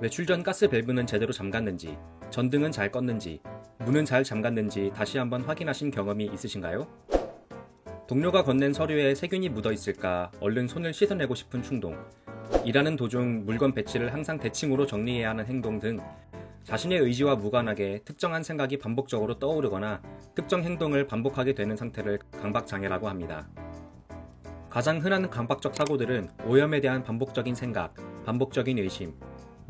외출 전 가스 밸브는 제대로 잠갔는지, 전등은 잘 껐는지, 문은 잘 잠갔는지 다시 한번 확인하신 경험이 있으신가요? 동료가 건넨 서류에 세균이 묻어 있을까 얼른 손을 씻어내고 싶은 충동, 일하는 도중 물건 배치를 항상 대칭으로 정리해야 하는 행동 등 자신의 의지와 무관하게 특정한 생각이 반복적으로 떠오르거나 특정 행동을 반복하게 되는 상태를 강박장애라고 합니다. 가장 흔한 강박적 사고들은 오염에 대한 반복적인 생각, 반복적인 의심,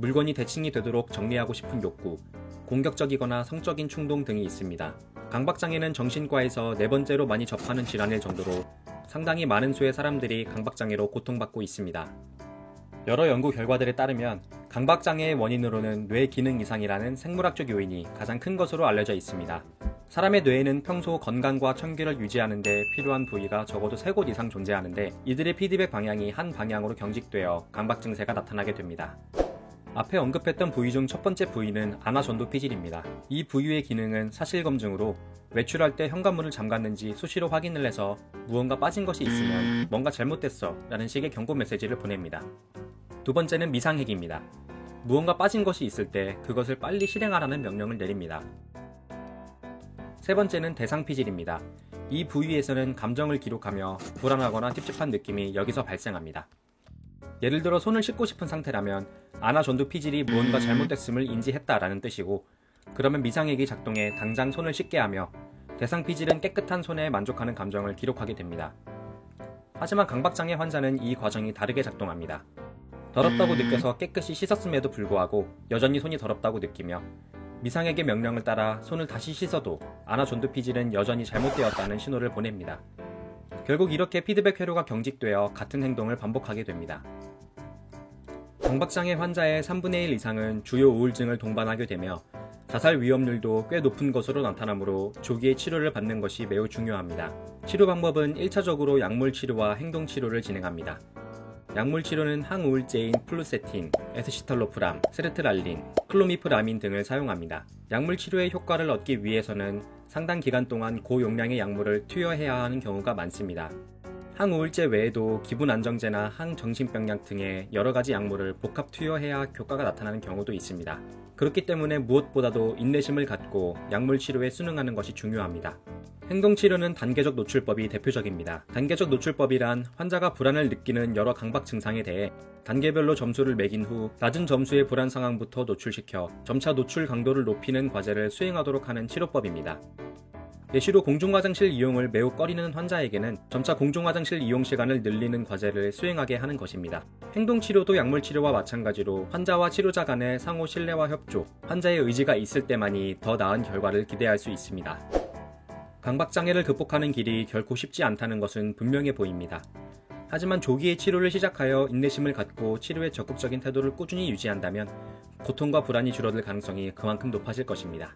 물건이 대칭이 되도록 정리하고 싶은 욕구, 공격적이거나 성적인 충동 등이 있습니다. 강박장애는 정신과에서 네 번째로 많이 접하는 질환일 정도로 상당히 많은 수의 사람들이 강박장애로 고통받고 있습니다. 여러 연구 결과들에 따르면 강박장애의 원인으로는 뇌 기능 이상이라는 생물학적 요인이 가장 큰 것으로 알려져 있습니다. 사람의 뇌에는 평소 건강과 청결을 유지하는 데 필요한 부위가 적어도 3곳 이상 존재하는데 이들의 피드백 방향이 한 방향으로 경직되어 강박 증세가 나타나게 됩니다. 앞에 언급했던 부위 중 첫 번째 부위는 아나전도피질입니다. 이 부위의 기능은 사실검증으로 외출할 때 현관문을 잠갔는지 수시로 확인을 해서 무언가 빠진 것이 있으면 뭔가 잘못됐어 라는 식의 경고 메시지를 보냅니다. 두 번째는 미상핵입니다. 무언가 빠진 것이 있을 때 그것을 빨리 실행하라는 명령을 내립니다. 세 번째는 대상피질입니다. 이 부위에서는 감정을 기록하며 불안하거나 찝찝한 느낌이 여기서 발생합니다. 예를 들어 손을 씻고 싶은 상태라면 아나전도피질이 무언가 잘못됐음을 인지했다라는 뜻이고, 그러면 미상핵이 작동해 당장 손을 씻게 하며 대상피질은 깨끗한 손에 만족하는 감정을 기록하게 됩니다. 하지만 강박장애 환자는 이 과정이 다르게 작동합니다. 더럽다고 느껴서 깨끗이 씻었음에도 불구하고 여전히 손이 더럽다고 느끼며 미상핵의 명령을 따라 손을 다시 씻어도 아나전도피질은 여전히 잘못되었다는 신호를 보냅니다. 결국 이렇게 피드백 회로가 경직되어 같은 행동을 반복하게 됩니다. 강박장애 환자의 3분의 1 이상은 주요 우울증을 동반하게 되며 자살 위험률도 꽤 높은 것으로 나타나므로 조기에 치료를 받는 것이 매우 중요합니다. 치료 방법은 1차적으로 약물 치료와 행동 치료를 진행합니다. 약물 치료는 항우울제인 플루세틴, 에스시탈로프람, 세르트랄린, 클로미프라민 등을 사용합니다. 약물 치료의 효과를 얻기 위해서는 상당 기간 동안 고용량의 약물을 투여해야 하는 경우가 많습니다. 항우울제 외에도 기분안정제나 항정신병약 등의 여러가지 약물을 복합 투여해야 효과가 나타나는 경우도 있습니다. 그렇기 때문에 무엇보다도 인내심을 갖고 약물 치료에 순응하는 것이 중요합니다. 행동치료는 단계적 노출법이 대표적입니다. 단계적 노출법이란 환자가 불안을 느끼는 여러 강박 증상에 대해 단계별로 점수를 매긴 후 낮은 점수의 불안 상황부터 노출시켜 점차 노출 강도를 높이는 과제를 수행하도록 하는 치료법입니다. 예시로 공중화장실 이용을 매우 꺼리는 환자에게는 점차 공중화장실 이용 시간을 늘리는 과제를 수행하게 하는 것입니다. 행동치료도 약물치료와 마찬가지로 환자와 치료자 간의 상호 신뢰와 협조, 환자의 의지가 있을 때만이 더 나은 결과를 기대할 수 있습니다. 강박장애를 극복하는 길이 결코 쉽지 않다는 것은 분명해 보입니다. 하지만 조기에 치료를 시작하여 인내심을 갖고 치료에 적극적인 태도를 꾸준히 유지한다면 고통과 불안이 줄어들 가능성이 그만큼 높아질 것입니다.